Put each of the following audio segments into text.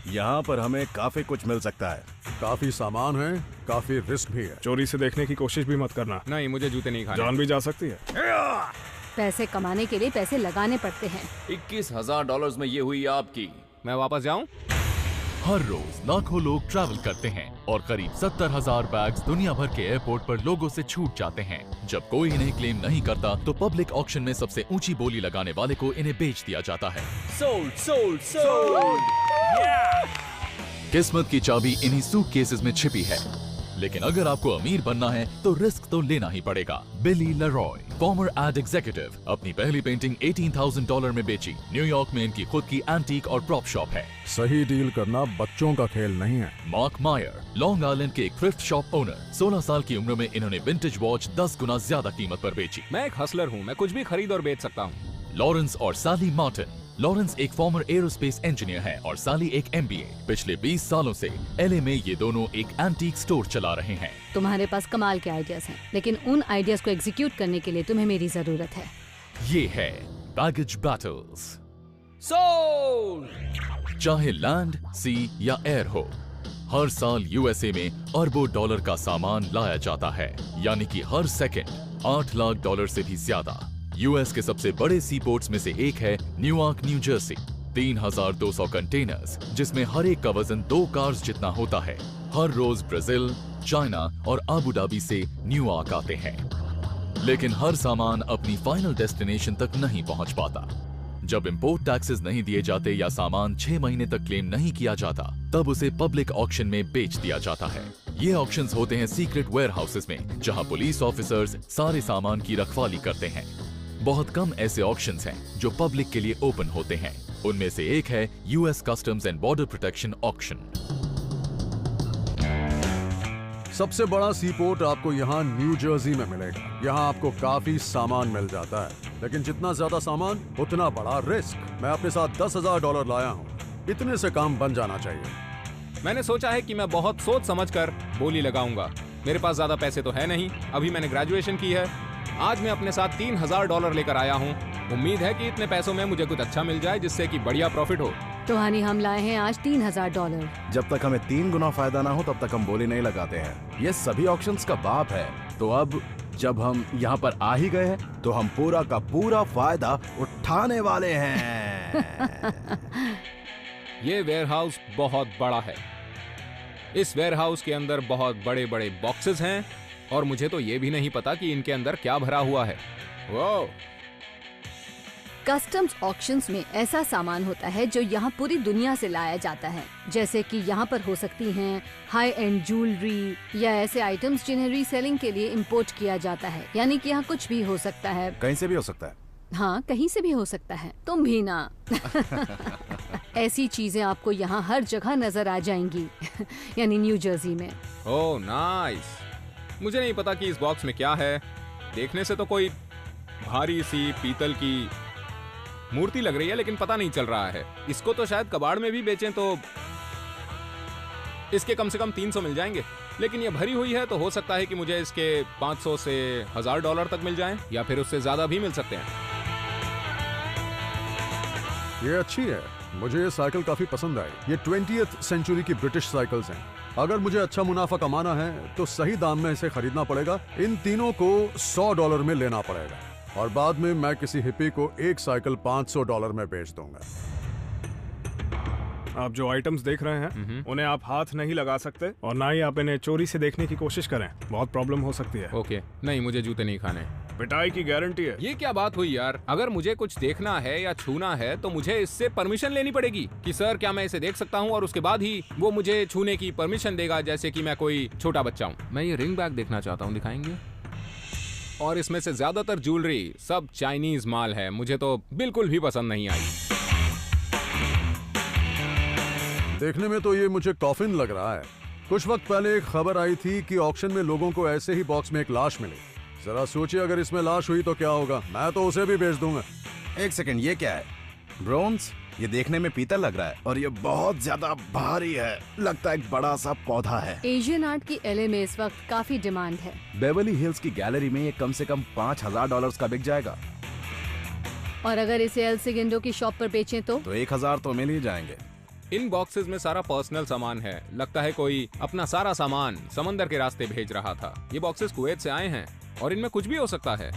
यहाँ पर हमें काफी कुछ मिल सकता है। काफी सामान है, काफी रिस्क भी है। चोरी से देखने की कोशिश भी मत करना। नहीं, मुझे जूते नहीं खाने। जान भी जा सकती है। पैसे कमाने के लिए पैसे लगाने पड़ते हैं। $21,000 में ये हुई आपकी। मैं वापस जाऊं? हर रोज लाखों लोग ट्रैवल करते हैं और करीब 70,000 बैग्स दुनिया भर के एयरपोर्ट पर लोगों से छूट जाते हैं। जब कोई इन्हें क्लेम नहीं करता तो पब्लिक ऑक्शन में सबसे ऊंची बोली लगाने वाले को इन्हें बेच दिया जाता है। Sold sold sold. किस्मत की चाबी इन्हीं सूटकेसेस में छिपी है। लेकिन अगर आपको अमीर बनना है तो रिस्क तो लेना ही पड़ेगा। बिली लेरॉय, फॉर्मर एड एग्जीक्यूटिव, अपनी पहली पेंटिंग $18,000 में बेची। न्यूयॉर्क में इनकी खुद की एंटीक और प्रॉप शॉप है। सही डील करना बच्चों का खेल नहीं है। मार्क मायर, लॉन्ग आइलैंड के एक थ्रिफ्ट शॉप ओनर, 16 साल की उम्र में इन्होंने विंटेज वॉच 10 गुना ज्यादा कीमत पर बेची। मैं एक हसलर हूँ, मैं कुछ भी खरीद और बेच सकता हूँ। लॉरेंस और साली मार्टिन, लॉरेंस एक फॉर्मर एरोस्पेस इंजीनियर है और साली एक MBA। पिछले 20 सालों से LA में ये दोनों एक एंटीक स्टोर चला रहे हैं। तुम्हारे पास कमाल के आइडियाज हैं, लेकिन उन आइडियाज को एग्जीक्यूट करने के लिए तुम्हें मेरी जरूरत है। ये है बैगेज बैटल्स। सोल्ड। चाहे लैंड, सी या एयर हो, हर साल USA में अरबों डॉलर का सामान लाया जाता है, यानी कि हर सेकंड $8 लाख से भी ज्यादा। US के सबसे बड़े सी पोर्ट्स में से एक है न्यूयॉर्क, न्यू जर्सी। 3,200 कंटेनर्स, जिसमें हर एक का वजन 2 कार्स जितना होता है, हर रोज ब्राजील, चाइना और अबू धाबी से न्यूयॉर्क आते हैं। लेकिन हर सामान अपनी फाइनल डेस्टिनेशन तक नहीं पहुंच पाता। जब इंपोर्ट टैक्सेस नहीं दिए जाते या सामान 6 महीने तक क्लेम नहीं किया जाता, तब उसे पब्लिक ऑक्शन में बेच दिया जाता है। ये ऑक्शंस होते हैं सीक्रेट वेयर हाउसेस में, जहां पुलिस ऑफिसर्स सारे सामान की रखवाली करते हैं। बहुत कम ऐसे ऑक्शंस हैं जो पब्लिक के लिए ओपन होते हैं। उनमें से एक है US customs and border protection auction. सबसे बड़ा सी पोर्ट आपको यहाँ न्यू जर्सी में मिलेगा। यहाँ आपको काफी सामान मिल जाता है, लेकिन जितना ज्यादा सामान उतना बड़ा रिस्क। मैं अपने साथ $10,000 लाया हूँ। इतने से काम बन जाना चाहिए। मैंने सोचा है कि मैं बहुत सोच समझ कर बोली लगाऊंगा। मेरे पास ज्यादा पैसे तो है नहीं, अभी मैंने ग्रेजुएशन की है। आज मैं अपने साथ $3,000 लेकर आया हूँ। उम्मीद है कि इतने पैसों में मुझे कुछ अच्छा मिल जाए, जिससे कि बढ़िया प्रॉफिट हो। टोहानी, हम लाए हैं आज $3,000। जब तक हमें 3 गुना फायदा ना हो तब तक हम बोली नहीं लगाते हैं। ये सभी ऑक्शंस का बाप है। तो अब जब हम यहाँ पर आ ही गए हैं तो हम पूरा का पूरा फायदा उठाने वाले हैं। ये वेयरहाउस बहुत बड़ा है। इस वेयरहाउस के अंदर बहुत बड़े बड़े बॉक्सेस हैं और मुझे तो ये भी नहीं पता कि इनके अंदर क्या भरा हुआ है। वो कस्टम्स ऑक्शंस में ऐसा सामान होता है जो यहाँ पूरी दुनिया से लाया जाता है, जैसे कि यहाँ पर हो सकती हैं हाई एंड ज्वेलरी या ऐसे आइटम्स जिन्हें रीसेलिंग के लिए इंपोर्ट किया जाता है। यानी कि यहाँ कुछ भी हो सकता है। कहीं से भी हो सकता है। हाँ, कहीं से भी हो सकता है। तुम भी ना। ऐसी चीजें आपको यहाँ हर जगह नजर आ जाएंगी। यानी न्यू जर्सी में। Oh nice. मुझे नहीं पता कि इस बॉक्स में क्या है। देखने से तो कोई भारी सी पीतल की मूर्ति लग रही है, लेकिन पता नहीं चल रहा है। इसको तो शायद कबाड़ में भी बेचें तो इसके कम से कम 300 मिल जाएंगे। लेकिन ये भरी हुई है तो हो सकता है कि मुझे इसके 500 से $1,000 तक मिल जाएं, या फिर उससे ज्यादा भी मिल सकते हैं। ये अच्छी है। मुझे ये साइकिल काफी पसंद आई। ये 20th सेंचुरी की ब्रिटिश साइकिल्स हैं। अगर मुझे अच्छा मुनाफा कमाना है तो सही दाम में इसे खरीदना पड़ेगा। इन तीनों को $100 में लेना पड़ेगा और बाद में मैं किसी हिप्पी को एक साइकिल $500 में बेच दूंगा। आप जो आइटम्स देख रहे हैं उन्हें आप हाथ नहीं लगा सकते और ना ही आप इन्हें चोरी से देखने की कोशिश करें। बहुत प्रॉब्लम हो सकती है। ओके, नहीं, मुझे जूते नहीं खाने। पिटाई की गारंटी है। ये क्या बात हुई यार? अगर मुझे कुछ देखना है या छूना है तो मुझे इससे परमिशन लेनी पड़ेगी कि सर क्या मैं इसे देख सकता हूँ, और उसके बाद ही वो मुझे छूने की परमिशन देगा, जैसे कि मैं कोई छोटा बच्चा हूँ। मैं ये रिंग बैग देखना चाहता हूँ, दिखाएंगे? और इसमें से ज्यादातर ज्वेलरी सब चाइनीज माल है। मुझे तो बिल्कुल भी पसंद नहीं आई। देखने में तो ये मुझे कॉफिन लग रहा है। कुछ वक्त पहले एक खबर आई थी कि ऑक्शन में लोगों को ऐसे ही बॉक्स में एक लाश मिली। जरा सोचिए, अगर इसमें लाश हुई तो क्या होगा। मैं तो उसे भी बेच दूंगा। एक सेकंड, ये क्या है? ब्रोंज? ये देखने में पीतल लग रहा है और ये बहुत ज्यादा भारी है। लगता है एक बड़ा सा पौधा है। एशियन आर्ट की LA में इस वक्त काफी डिमांड है। बेवर्ली हिल्स की गैलरी में ये कम से कम $5,000 का बिक जाएगा। और अगर इसे एल सेगेंडो की शॉप पर बेचें तो 1,000 तो मिल ही जाएंगे। इन बॉक्सेस में सारा पर्सनल सामान है। लगता है कोई अपना सारा सामान समंदर के रास्ते भेज रहा था। ये बॉक्सेस कुवैत से आए हैं और इनमें कुछ भी हो सकता है।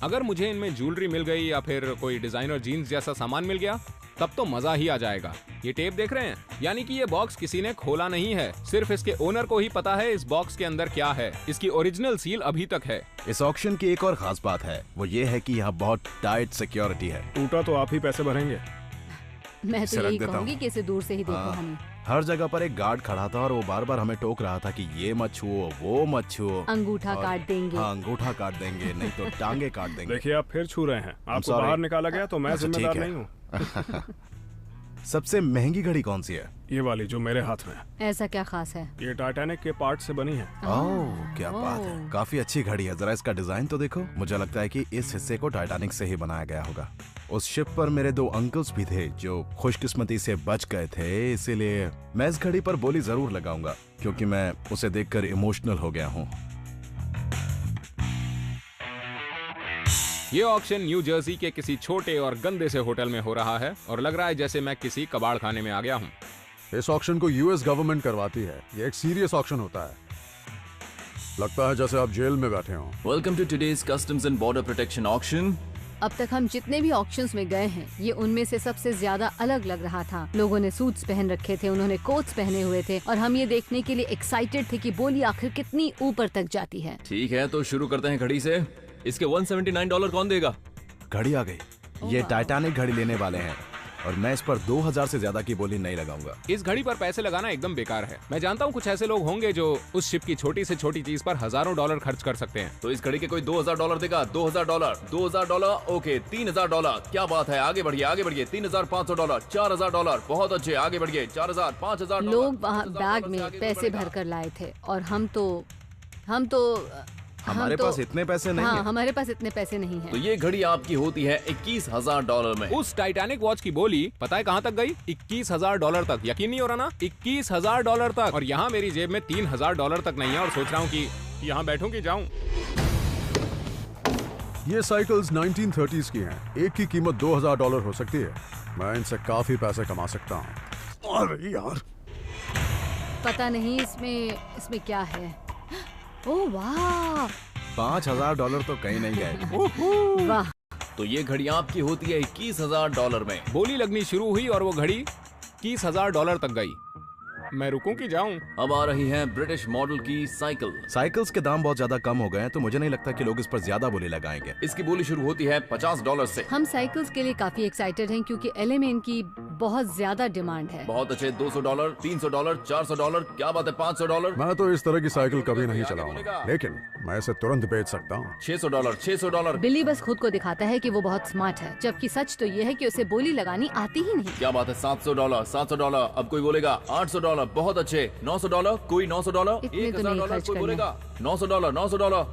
अगर मुझे इनमें ज्वेलरी मिल गई या फिर कोई डिजाइनर जीन्स जैसा सामान मिल गया तब तो मजा ही आ जाएगा। ये टेप देख रहे हैं, यानी कि ये बॉक्स किसी ने खोला नहीं है, सिर्फ इसके ओनर को ही पता है इस बॉक्स के अंदर क्या है। इसकी ओरिजिनल सील अभी तक है। इस ऑक्शन की एक और खास बात है, वो ये है कि यहाँ बहुत टाइट सिक्योरिटी है। टूटा तो आप ही पैसे भरेंगे। मैं इसे तो रख यही देता कहूंगी हूँ। कि इसे दूर से ही देखो हाँ। हमें। हर जगह पर एक गार्ड खड़ा था और वो बार बार हमें टोक रहा था कि ये मत छुओ, वो मत छुओ। अंगूठा और- काट देंगे। हाँ, अंगूठा काट देंगे, नहीं तो टांगे काट देंगे। देखिए आप फिर छू रहे हैं। आपको sorry। बाहर निकाला गया तो मैं अच्छा, ठीक जिम्मेदार है। नहीं हूँ। सबसे महंगी घड़ी कौन सी है? ये वाली जो मेरे हाथ में है, ऐसा क्या खास है? ये टाइटैनिक के पार्ट से बनी है। ओह, क्या बात है, ओह। काफी अच्छी घड़ी है। जरा इसका डिजाइन तो देखो। मुझे लगता है कि इस हिस्से को टाइटैनिक से ही बनाया गया होगा। उस शिप पर मेरे 2 अंकल्स भी थे जो खुशकिस्मती से बच गए थे, इसीलिए मैं इस घड़ी पर बोली जरूर लगाऊंगा, क्योंकि मैं उसे देखकर इमोशनल हो गया हूँ। ये ऑक्शन न्यू जर्सी के किसी छोटे और गंदे से होटल में हो रहा है और लग रहा है जैसे मैं किसी कबाड़ खाने में आ गया हूँ। इस ऑक्शन को यूएस गवर्नमेंट करवाती है। ये एक सीरियस ऑक्शन होता है। लगता है जैसे आप जेल में बैठे हो। Welcome to today's customs and border protection auction. अब तक हम जितने भी ऑक्शंस में गए हैं, ये उनमें से सबसे ज्यादा अलग लग रहा था। लोगों ने सूट्स पहन रखे थे, उन्होंने कोट्स पहने हुए थे और हम ये देखने के लिए एक्साइटेड थे कि बोली आखिर कितनी ऊपर तक जाती है। ठीक है, तो शुरू करते हैं घड़ी से। इसके $179 कौन देगा? घड़ी आ गई। ये टाइटैनिक घड़ी लेने वाले हैं और मैं इस पर 2000 से ज्यादा की बोली नहीं लगाऊंगा। इस घड़ी पर पैसे लगाना एकदम बेकार है। मैं जानता हूँ कुछ ऐसे लोग होंगे जो उस शिप की छोटी से छोटी चीज पर हजारों डॉलर खर्च कर सकते हैं। तो इस घड़ी के कोई $2000 देगा? $2000 ओके, $3000। क्या बात है, आगे बढ़िए आगे बढ़िए। $3500, $4000, बहुत अच्छे, आगे बढ़िए। 4000, $5000। लोग वहाँ बैग में पैसे भर कर लाए थे और हम तो हमारे पास इतने पैसे नहीं हाँ, है। हमारे पास इतने पैसे नहीं तो हैं। ये घड़ी आपकी होती है $21000 में। उस टाइटैनिक वॉच की बोली पता है कहाँ तक गई? $21000 तक। यकीन नहीं हो रहा ना? $21000 तक। और यहाँ मेरी जेब में $3000 तक नहीं है और सोच रहा हूँ कि यहाँ बैठूं कि जाऊं। ये साइकिल्स 1930s की हैं। एक की कीमत $2000 हो सकती है। मैं इनसे काफी पैसे कमा सकता हूँ। अरे यार, पता नहीं इसमें क्या है। ओह वाह, $5000 तो कहीं नहीं गए। वाह। तो ये घड़ी आपकी होती है $21000 में। बोली लगनी शुरू हुई और वो घड़ी $20000 तक गई। मैं रुकूं कि जाऊं? अब आ रही है ब्रिटिश मॉडल की साइकिल। साइकिल्स के दाम बहुत ज्यादा कम हो गए हैं, तो मुझे नहीं लगता कि लोग इस पर ज्यादा बोली लगाएंगे। इसकी बोली शुरू होती है $50 से। हम साइकिल्स के लिए काफी एक्साइटेड हैं क्योंकि LA में इनकी बहुत ज्यादा डिमांड है। बहुत अच्छे, $200, $300, $400। क्या बात है, $500, मैं तो इस तरह की साइकिल कभी नहीं चलाऊंगा, लेकिन मैं इसे तुरंत बेच सकता हूँ। $600, $600। बिल्ली बस खुद को दिखाता है कि वो बहुत स्मार्ट है, जबकि सच तो ये है कि उसे बोली लगानी आती ही नहीं। क्या बात है, $700, $700। अब कोई बोलेगा $800, बहुत अच्छे। $900, कोई $900। इतने तो नहीं $1000, खर्च कोई करने। बोलेगा $900, $900।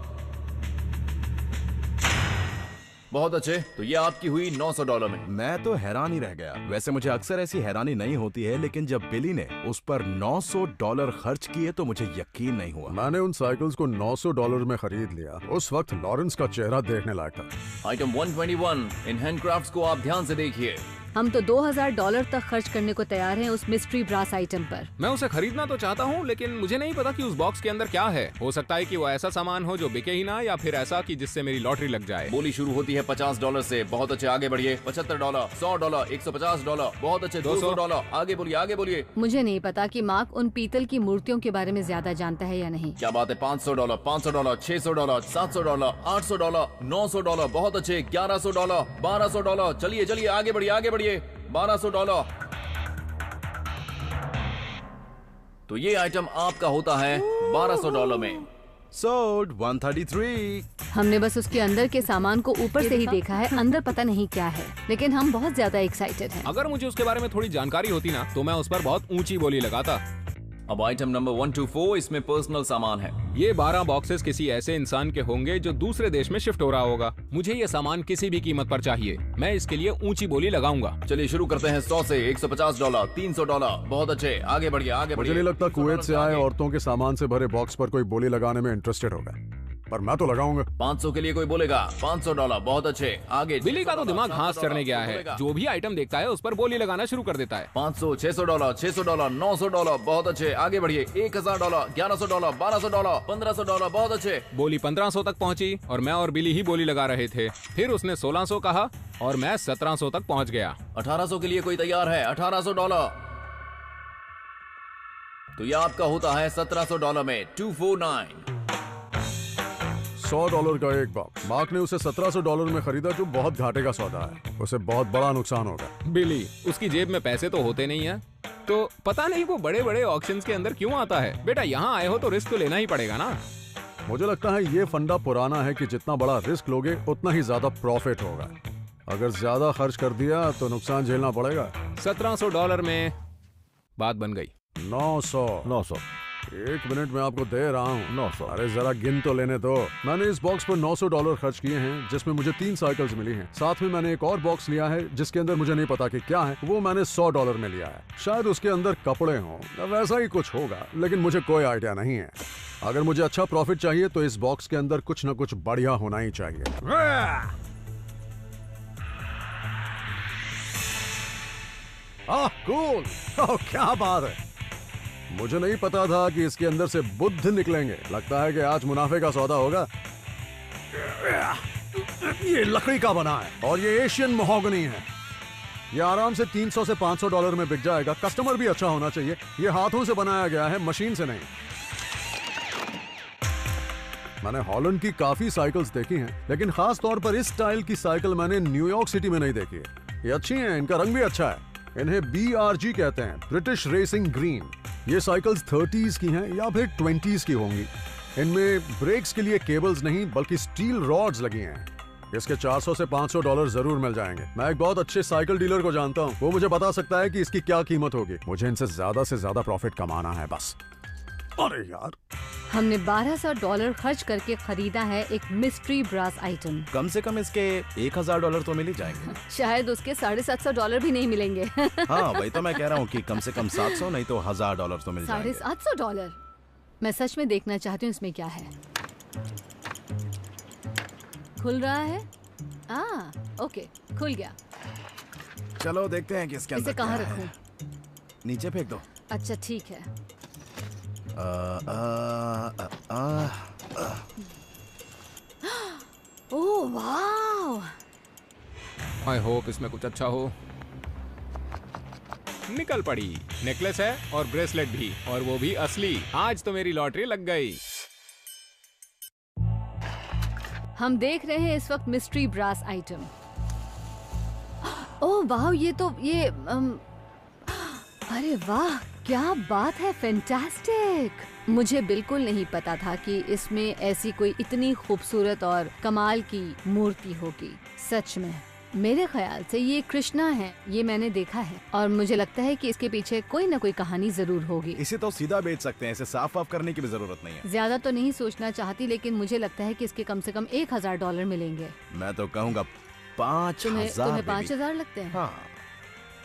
बहुत अच्छे, तो ये आपकी हुई $900 में। मैं तो हैरान ही रह गया। वैसे मुझे अक्सर ऐसी हैरानी नहीं होती है, लेकिन जब बिली ने उस पर $900 खर्च किए तो मुझे यकीन नहीं हुआ। मैंने उन साइकिल्स को $900 में खरीद लिया। उस वक्त लॉरेंस का चेहरा देखने लायक था। आइटम 121 इन हैंडक्राफ्ट्स को आप ध्यान से देखिए। हम तो $2000 तक खर्च करने को तैयार हैं उस मिस्ट्री ब्रास आइटम पर। मैं उसे खरीदना तो चाहता हूँ, लेकिन मुझे नहीं पता कि उस बॉक्स के अंदर क्या है। हो सकता है कि वो ऐसा सामान हो जो बिके ही ना, या फिर ऐसा कि जिससे मेरी लॉटरी लग जाए। बोली शुरू होती है $50 से। बहुत अच्छे, आगे बढ़िए। $75, $100, $150। बहुत अच्छे, $200। आगे बोलिए आगे बोलिए। मुझे नहीं पता कि मार्क उन पीतल की मूर्तियों के बारे में ज्यादा जानता है या नहीं। क्या बात है, $500, $500, $600, $700, $800, $900। बहुत अच्छे, $1100, $1200। चलिए चलिए आगे बढ़िए आगे बढ़िए। $1200। तो ये आइटम आपका होता है $1200 में। सोल्ड 133। हमने बस उसके अंदर के सामान को ऊपर से ही देखा है, अंदर पता नहीं क्या है, लेकिन हम बहुत ज्यादा एक्साइटेड हैं। अगर मुझे उसके बारे में थोड़ी जानकारी होती ना, तो मैं उस पर बहुत ऊंची बोली लगाता। अब आइटम नंबर 124, इसमें पर्सनल सामान है। ये 12 बॉक्सेस किसी ऐसे इंसान के होंगे जो दूसरे देश में शिफ्ट हो रहा होगा। मुझे ये सामान किसी भी कीमत पर चाहिए। मैं इसके लिए ऊंची बोली लगाऊंगा। चलिए शुरू करते हैं 100 से। $150, $300। बहुत अच्छे, आगे बढ़िए आगे मुझे बढ़िए। नहीं लगता कुवैत से आए औरतों के सामान से भरे बॉक्स पर कोई बोली लगाने में इंटरेस्टेड होगा। पर मैं तो लगाऊंगा। 500 के लिए कोई बोलेगा? $500 बहुत अच्छे। आगे बिली का तो दिमाग घास $700 चढ़ने गया है, बोलेगा। जो भी आइटम देखता है उस पर बोली लगाना शुरू कर देता है। $500, $600, $600, $900 बहुत अच्छे। आगे बढ़िए। $1000, $1100, $1200, $1500 बहुत अच्छे। बोली 1500 तक पहुंची और मैं और बिली ही बोली लगा रहे थे। फिर उसने 1600 कहा और मैं 1700 तक पहुंच गया। 1800 के लिए कोई तैयार है? $1800। तो ये आपका होता है $1700 में 249। $100 का एक बॉक्स। मार्क ने उसे $1700 में खरीदा, जो बहुत घाटे का सौदा है। उसे बहुत बड़ा नुकसान होगा। बिली, उसकी जेब में पैसे तो होते नहीं है, तो पता नहीं वो बड़े बड़े ऑक्शंस के अंदर क्यों आता है। बेटा यहाँ आए हो तो रिस्क तो लेना ही पड़ेगा ना। मुझे लगता है ये फंडा पुराना है कि जितना बड़ा रिस्क लोगे उतना ही ज्यादा प्रॉफिट होगा। अगर ज्यादा खर्च कर दिया तो नुकसान झेलना पड़ेगा। $1700 में बात बन गई। 900। एक मिनट में आपको दे रहा हूँ। 900। अरे जरा गिन तो लेने दो। मैंने इस बॉक्स पर $900 खर्च किए हैं, जिसमें मुझे 3 साइकिल्स मिली हैं। साथ में मैंने एक और बॉक्स लिया है जिसके अंदर मुझे नहीं पता कि क्या है। वो मैंने $100 में लिया है। शायद उसके अंदर कपड़े हों, वैसा ही कुछ होगा, लेकिन मुझे कोई आइडिया नहीं है। अगर मुझे अच्छा प्रॉफिट चाहिए तो इस बॉक्स के अंदर कुछ न कुछ बढ़िया होना ही चाहिए। कूल। क्या बात है। मुझे नहीं पता था कि इसके अंदर से बुद्ध निकलेंगे। लगता है कि आज मुनाफे का सौदा होगा। ये लकड़ी का बना है और ये एशियन महोगनी है। ये आराम से $300 से $500 में बिक जाएगा। कस्टमर भी अच्छा होना चाहिए। ये हाथों से बनाया गया है, मशीन से नहीं। मैंने हॉलैंड की काफी साइकिल्स देखी हैं, लेकिन खास तौर पर इस स्टाइल की साइकिल मैंने न्यूयॉर्क सिटी में नहीं देखी है। ये अच्छी हैं, इनका रंग भी अच्छा है। इन्हें BRG कहते हैं, ब्रिटिश रेसिंग ग्रीन। ये साइकिल्स 30s की हैं या फिर 20s की होंगी। इनमें ब्रेक्स के लिए केबल्स नहीं बल्कि स्टील रॉड्स लगी हैं। इसके $400 से $500 जरूर मिल जाएंगे। मैं एक बहुत अच्छे साइकिल डीलर को जानता हूँ, वो मुझे बता सकता है कि इसकी क्या कीमत होगी। मुझे इनसे ज्यादा प्रॉफिट कमाना है बस। अरे यार, हमने $1200 खर्च करके खरीदा है एक मिस्ट्री ब्रास आइटम। कम से कम इसके $1000 तो मिल ही जाएंगे। शायद उसके $750 भी नहीं मिलेंगे। हाँ वही तो मैं कह रहा हूँ कि कम से कम 700 नहीं तो $1000 तो मिल जाएंगे। $750। मैं सच में देखना चाहती हूँ इसमें क्या है। खुल रहा है? ओके, खुल गया। चलो देखते हैं कि इसके अंदर इसे कहाँ क्या है। रखूं? नीचे फेंक दो। अच्छा ठीक है। ओह वाह! आई होप इसमें कुछ अच्छा हो। निकल पड़ी। नेकलेस है और ब्रेसलेट भी, और वो भी असली। आज तो मेरी लॉटरी लग गई। हम देख रहे हैं इस वक्त मिस्ट्री ब्रास आइटम। ओह वाह, ये अरे वाह, क्या बात है, फैंटास्टिक। मुझे बिल्कुल नहीं पता था कि इसमें ऐसी कोई इतनी खूबसूरत और कमाल की मूर्ति होगी। सच में मेरे ख्याल से ये कृष्णा है, ये मैंने देखा है, और मुझे लगता है कि इसके पीछे कोई ना कोई कहानी जरूर होगी। इसे तो सीधा बेच सकते हैं, इसे साफ वाफ करने की भी जरूरत नहीं है। ज्यादा तो नहीं सोचना चाहती, लेकिन मुझे लगता है कि इसके कम से कम $1000 मिलेंगे। मैं तो कहूँगा 5000। तुम्हें 5000 लगते हैं? हाँ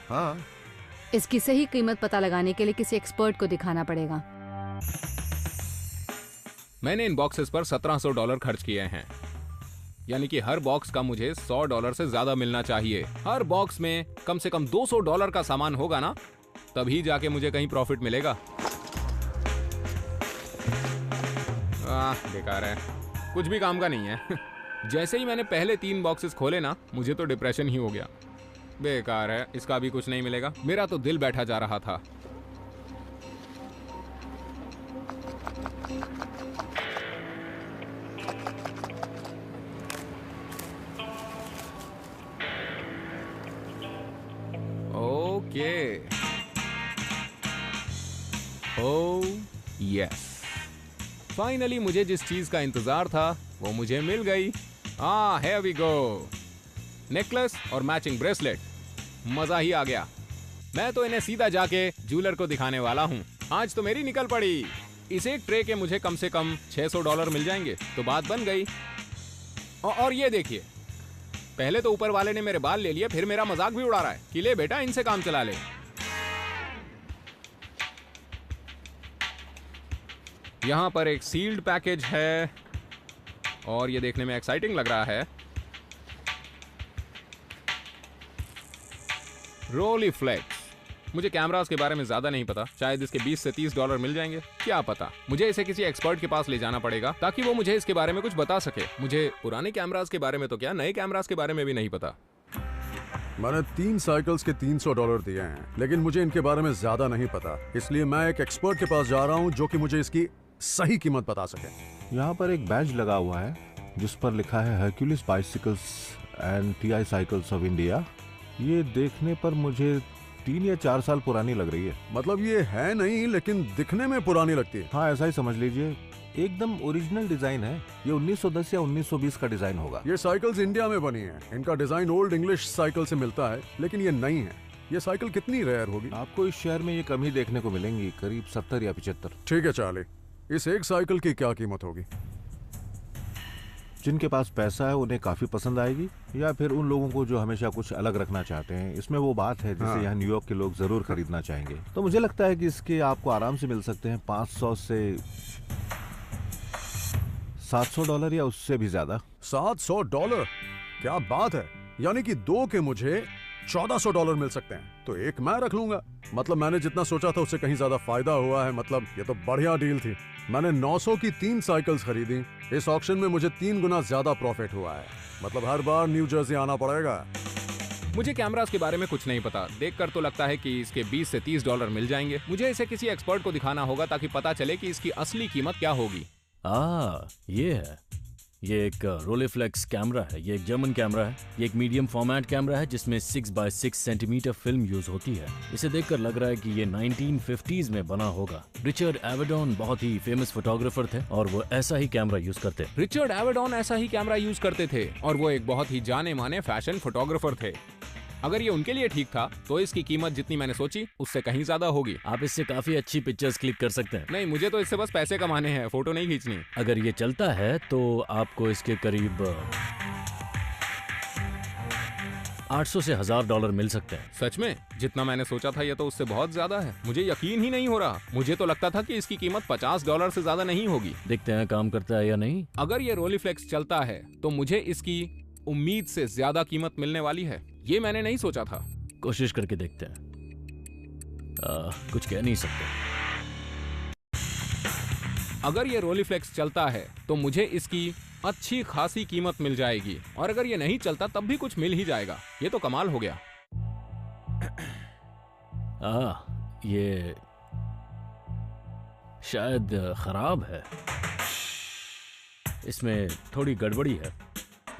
हाँ। इसकी सही कीमत पता लगाने के लिए किसी एक्सपर्ट को दिखाना पड़ेगा। मैंने इन बॉक्सेस पर $1700 खर्च किए हैं, यानी कि हर बॉक्स का मुझे $100 से ज्यादा मिलना चाहिए। हर बॉक्स में कम से कम $200 का सामान होगा ना, तभी जाके मुझे कहीं प्रॉफिट मिलेगा। बेकार है, कुछ भी काम का नहीं है। जैसे ही मैंने पहले 3 बॉक्सेस खोले ना, मुझे तो डिप्रेशन ही हो गया। बेकार है, इसका भी कुछ नहीं मिलेगा। मेरा तो दिल बैठा जा रहा था। ओके, ओह यस, फाइनली मुझे जिस चीज का इंतजार था वो मुझे मिल गई। here we go, नेकलेस और मैचिंग ब्रेसलेट। मजा ही आ गया। मैं तो इन्हें सीधा जाके ज्वेलर को दिखाने वाला हूँ। आज तो मेरी निकल पड़ी। इस एक ट्रे के मुझे कम से कम $600 मिल जाएंगे, तो बात बन गई। और ये देखिए, पहले तो ऊपर वाले ने मेरे बाल ले लिए, फिर मेरा मजाक भी उड़ा रहा है कि ले बेटा, इनसे काम चला ले। यहाँ पर एक सील्ड पैकेज है। और ये देखने में एक्साइटिंग लग रहा है। रोलीफ्लेक्स। मुझे कैमरास के बारे में ज्यादा नहीं पता, शायद इसके 20 से 30 डॉलर मिल जाएंगे, क्या पता। मुझे इसे किसी एक्सपर्ट के पास ले जाना पड़ेगा ताकि वो मुझे इसके बारे में कुछ बता सके। मुझे पुराने कैमरास के बारे में तो क्या, नए कैमरास के बारे में भी नहीं पता। मैंने 3 साइकिल्स के $300 दिए हैं, लेकिन मुझे इनके बारे में ज्यादा नहीं पता, इसलिए मैं एक एक्सपर्ट के पास जा रहा हूँ जो कि मुझे इसकी सही कीमत बता सके। यहाँ पर एक बैज लगा हुआ है जिस पर लिखा है Hercules bicycles and TI cycles of India. ये देखने पर मुझे 3 या 4 साल पुरानी लग रही है। मतलब ये है नहीं, लेकिन दिखने में पुरानी लगती है। हाँ, ऐसा ही समझ लीजिए। एकदम ओरिजिनल डिजाइन है। ये 1910 या 1920 का डिजाइन होगा। ये साइकिल्स इंडिया में बनी है। इनका डिजाइन ओल्ड इंग्लिश साइकिल से मिलता है, लेकिन ये नई है। ये साइकिल कितनी रेयर होगी? आपको इस शहर में ये कम ही देखने को मिलेंगी, करीब 70 या 75। ठीक है चार्ली, इस एक साइकिल की क्या कीमत होगी? जिनके पास पैसा है उन्हें काफी पसंद आएगी, या फिर उन लोगों को जो हमेशा कुछ अलग रखना चाहते हैं। इसमें वो बात है जिसे यहाँ न्यूयॉर्क के लोग जरूर खरीदना चाहेंगे। तो मुझे लगता है कि इसके आपको आराम से मिल सकते हैं $500 से $700 या उससे भी ज्यादा। $700? क्या बात है! यानी कि 2 के मुझे $1400 मिल सकते हैं। तो एक मैं रख लूंगा। मतलब मैंने जितना सोचा था उससे कहीं ज्यादा फायदा हुआ है। मतलब ये तो बढ़िया डील थी। मैंने 900 की 3 साइकिल्स खरीदी। इस ऑक्शन में मुझे 3 गुना ज्यादा प्रॉफिट हुआ है। मतलब हर बार न्यू जर्सी आना पड़ेगा। मुझे कैमरास के बारे में कुछ नहीं पता। देखकर तो लगता है कि इसके 20 से 30 डॉलर मिल जाएंगे। मुझे इसे किसी एक्सपर्ट को दिखाना होगा ताकि पता चले कि इसकी असली कीमत क्या होगी। ये है। ये एक रोलीफ्लेक्स कैमरा है। ये एक जर्मन कैमरा है। ये एक मीडियम फॉर्मेट कैमरा है जिसमें 6x6 सेंटीमीटर फिल्म यूज होती है। इसे देखकर लग रहा है कि ये 1950s में बना होगा। रिचर्ड एवेडॉन बहुत ही फेमस फोटोग्राफर थे और वो ऐसा ही कैमरा यूज करते। रिचर्ड एवेडॉन ऐसा ही कैमरा यूज करते थे और वो एक बहुत ही जाने माने फैशन फोटोग्राफर थे। अगर ये उनके लिए ठीक था तो इसकी कीमत जितनी मैंने सोची उससे कहीं ज्यादा होगी। आप इससे काफी अच्छी पिक्चर्स क्लिक कर सकते हैं। नहीं, मुझे तो इससे बस पैसे कमाने हैं, फोटो नहीं खींचनी। अगर ये चलता है तो आपको इसके करीब $800 से $1000 मिल सकते हैं। सच में? जितना मैंने सोचा था ये तो उससे बहुत ज्यादा है। मुझे यकीन ही नहीं हो रहा। मुझे तो लगता था कि इसकी कीमत $50 से ज्यादा नहीं होगी। देखते हैं काम करता है या नहीं। अगर ये रोलीफ्लेक्स चलता है तो मुझे इसकी उम्मीद से ज्यादा कीमत मिलने वाली है। ये मैंने नहीं सोचा था। कोशिश करके देखते हैं। कुछ कह नहीं सकते। अगर ये रोलीफ्लेक्स चलता है तो मुझे इसकी अच्छी खासी कीमत मिल जाएगी, और अगर ये नहीं चलता तब भी कुछ मिल ही जाएगा। ये तो कमाल हो गया। ये शायद खराब है। इसमें थोड़ी गड़बड़ी है,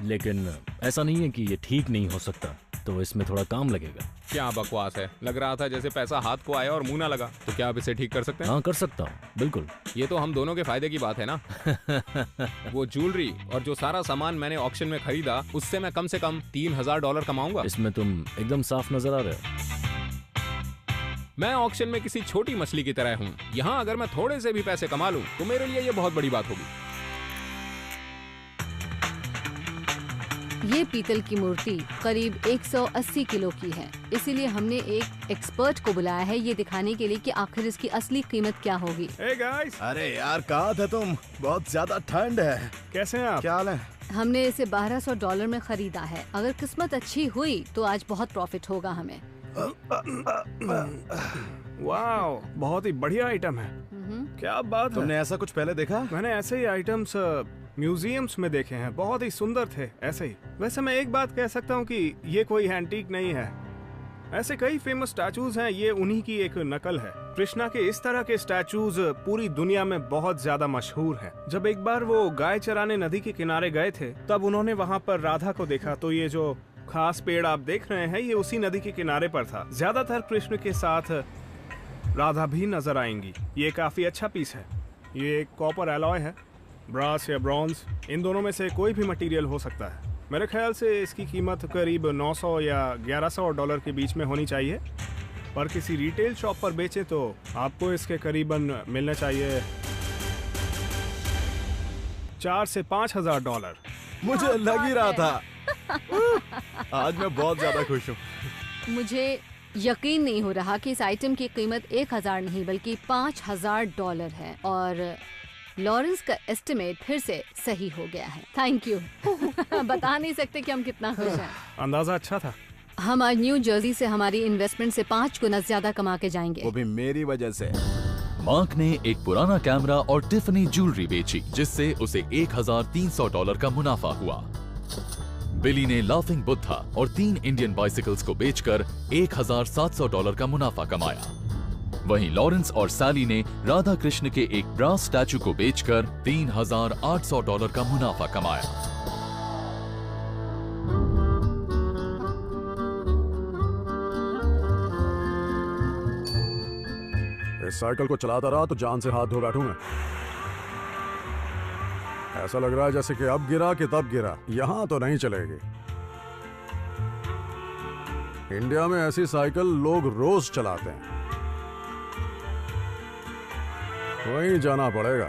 लेकिन ऐसा नहीं है कि ये ठीक नहीं हो सकता। तो इसमें थोड़ा काम लगेगा। क्या बकवास है। लग रहा था जैसे पैसा हाथ को आया और मुंह ना लगा। तो क्या आप इसे ठीक कर सकते हैं? हाँ, कर सकता हूँ, बिल्कुल। ये तो हम दोनों के फायदे की बात है ना। वो ज्वेलरी और जो सारा सामान मैंने ऑक्शन में खरीदा उससे मैं कम से कम $3000 कमाऊंगा। इसमें तुम एकदम साफ नजर आ रहे हो। मैं ऑक्शन में किसी छोटी मछली की तरह हूँ। यहाँ अगर मैं थोड़े से भी पैसे कमा लूँ तो मेरे लिए ये बहुत बड़ी बात होगी। ये पीतल की मूर्ति करीब 180 किलो की है, इसीलिए हमने एक एक्सपर्ट को बुलाया है ये दिखाने के लिए कि आखिर इसकी असली कीमत क्या होगी। Hey guys! अरे यार, कहाँ थे तुम? बहुत ज्यादा ठंड है। कैसे हैं आप? क्या हाल है? हमने इसे $1200 में खरीदा है। अगर किस्मत अच्छी हुई तो आज बहुत प्रॉफिट होगा हमें। वाओ, बहुत ही बढ़िया आइटम है। क्या बात है। तुमने ऐसा कुछ पहले देखा? मैंने ऐसे ही आइटम्स म्यूजियम्स में देखे हैं, बहुत ही सुंदर थे ऐसे ही। वैसे मैं एक बात कह सकता हूँ कि ये कोई एंटीक नहीं है। ऐसे कई फेमस स्टैचूज हैं, ये उन्हीं की एक नकल है। कृष्णा के इस तरह के स्टैचूज पूरी दुनिया में बहुत ज्यादा मशहूर हैं। जब एक बार वो गाय चराने नदी के किनारे गए थे तब उन्होंने वहाँ पर राधा को देखा। तो ये जो खास पेड़ आप देख रहे हैं ये उसी नदी के किनारे पर था। ज्यादातर कृष्ण के साथ राधा भी नजर आएंगी। ये काफी अच्छा पीस है। ये एक कॉपर एलॉय है, ब्रास या ब्रॉन्ज, इन दोनों में से कोई भी मटेरियल हो सकता है। मेरे ख्याल से इसकी कीमत करीब 900 या $1100 के बीच में होनी चाहिए, पर किसी रिटेल शॉप पर बेचे तो आपको इसके करीबन मिलने चाहिए $4,000 से $5,000। मुझे लग ही रहा था। आज मैं बहुत ज्यादा खुश हूँ। मुझे यकीन नहीं हो रहा कि इस आइटम की कीमत 1000 नहीं बल्कि $5000 है। और लॉरेंस का एस्टिमेट फिर से सही हो गया है। Thank you. बता नहीं सकते कि हम कितना खुश हैं। अंदाजा अच्छा था। हम आज न्यू जर्सी से हमारी इन्वेस्टमेंट से 5 गुना ज्यादा कमा के जाएंगे। वो भी मेरी वजह से। मार्क ने एक पुराना कैमरा और टिफनी ज्वेलरी बेची, जिससे उसे $1,300 का मुनाफा हुआ। बिली ने लाफिंग बुद्धा और 3 इंडियन बाइसिकल्स को बेचकर $1,700 का मुनाफा कमाया। वहीं लॉरेंस और सैली ने राधा कृष्ण के एक ब्रास स्टैचू को बेचकर $3,800 का मुनाफा कमाया। इस साइकिल को चलाता रहा तो जान से हाथ धो बैठूंगा। ऐसा लग रहा है जैसे कि अब गिरा कि तब गिरा। यहां तो नहीं चलेगी। इंडिया में ऐसी साइकिल लोग रोज चलाते हैं। वहीं जाना पड़ेगा।